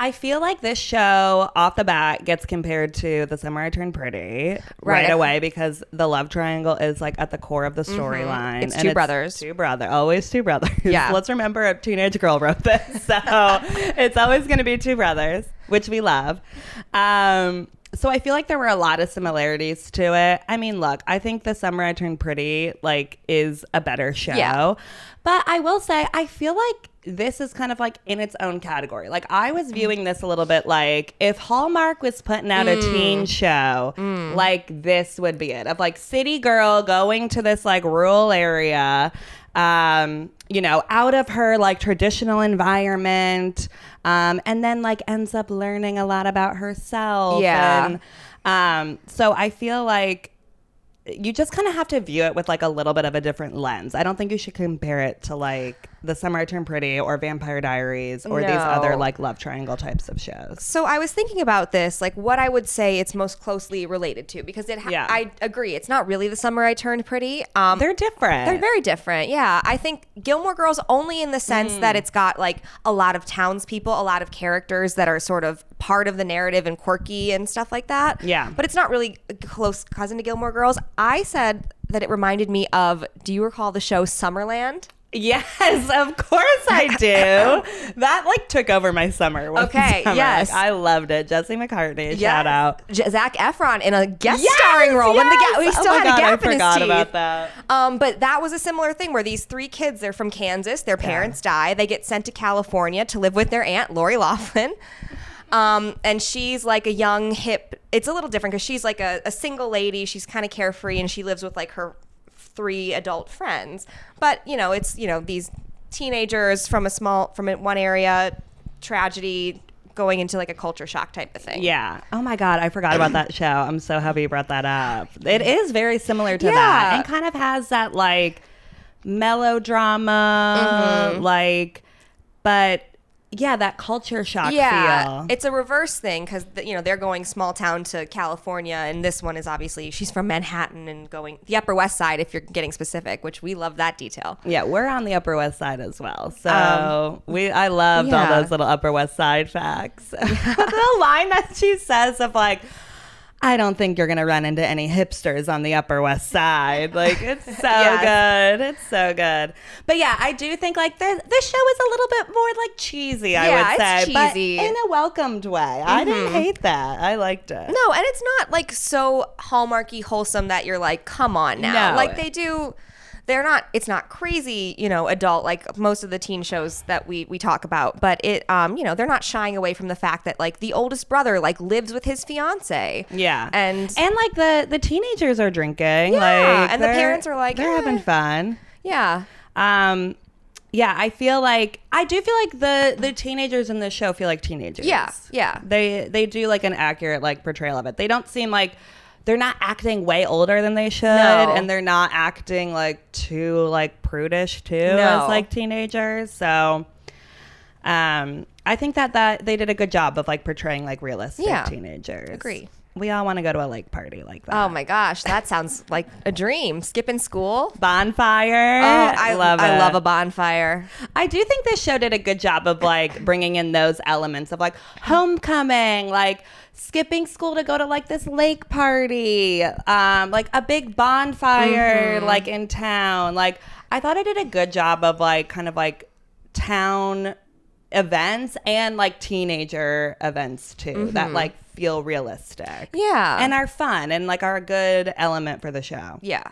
I feel like this show off the bat gets compared to The Summer I Turned Pretty right away because the love triangle is like at the core of the storyline. It's two brothers. Always two brothers. Yeah. Let's remember a teenage girl wrote this. So it's always going to be two brothers, which we love. So I feel like there were a lot of similarities to it. I mean, look, I think The Summer I Turned Pretty like is a better show. Yeah. But I will say, I feel like this is kind of like in its own category. Like I was viewing this a little bit like if Hallmark was putting out a teen show, like this would be it. Of like city girl going to this like rural area, you know, out of her like traditional environment, and then like ends up learning a lot about herself. Yeah. And so I feel like you just kind of have to view it with like a little bit of a different lens. I don't think you should compare it to like The Summer I Turned Pretty or Vampire Diaries or these other like love triangle types of shows. So I was thinking about this, like what I would say it's most closely related to, because I agree, it's not really The Summer I Turned Pretty. They're different. They're very different. Yeah. I think Gilmore Girls only in the sense that it's got like a lot of townspeople, a lot of characters that are sort of part of the narrative and quirky and stuff like that. Yeah. But it's not really a close cousin to Gilmore Girls. I said that it reminded me of, do you recall the show Summerland? Yes, of course I do. That like took over my summer. Okay, summer. yes. Like, I loved it. Jesse McCartney, shout out. Zac Efron in a guest starring role when he still had a gap in his teeth. I forgot about that. But that was a similar thing where these three kids, they're from Kansas, their parents die, they get sent to California to live with their aunt, Lori Loughlin. And she's like a young, hip, it's a little different because she's like a single lady. She's kind of carefree and she lives with like her 3 adult friends. But, you know, it's, you know, these teenagers from one area, tragedy, going into like a culture shock type of thing. Yeah. Oh my God, I forgot about that show. I'm so happy you brought that up. It is very similar to that and kind of has that like melodrama, like, but yeah, that culture shock feel. It's a reverse thing because, you know, they're going small town to California, and this one is obviously, she's from Manhattan and going the Upper West Side, if you're getting specific, which we love that detail. Yeah, we're on the Upper West Side as well. So I loved all those little Upper West Side facts. The line that she says of like, I don't think you're going to run into any hipsters on the Upper West Side. Like, it's so good. It's so good. But yeah, I do think like this show is a little bit more like cheesy, I would say. It's cheesy. But in a welcomed way. I didn't hate that. I liked it. No, and it's not like so Hallmarky wholesome that you're like, come on now. No. Like it's not crazy, you know, adult like most of the teen shows that we talk about, but it you know, they're not shying away from the fact that like the oldest brother like lives with his fiance. Yeah. And like the teenagers are drinking. Yeah. Like, and the parents are like, they're having fun. Yeah. Yeah, I do feel like the teenagers in this show feel like teenagers. Yeah. Yeah. They do like an accurate like portrayal of it. They don't seem like they're not acting way older than they should, and they're not acting like too like prudish too as like teenagers. So I think that they did a good job of like portraying like realistic teenagers. Agree. We all want to go to a lake party like that. Oh my gosh, that sounds like a dream. Skipping school. Bonfire. Oh, I love it. I love a bonfire. I do think this show did a good job of like bringing in those elements of like homecoming, like skipping school to go to like this lake party, like a big bonfire like in town. Like I thought I did a good job of like kind of like town events and like teenager events too that like feel realistic. Yeah. And are fun and like are a good element for the show. Yeah.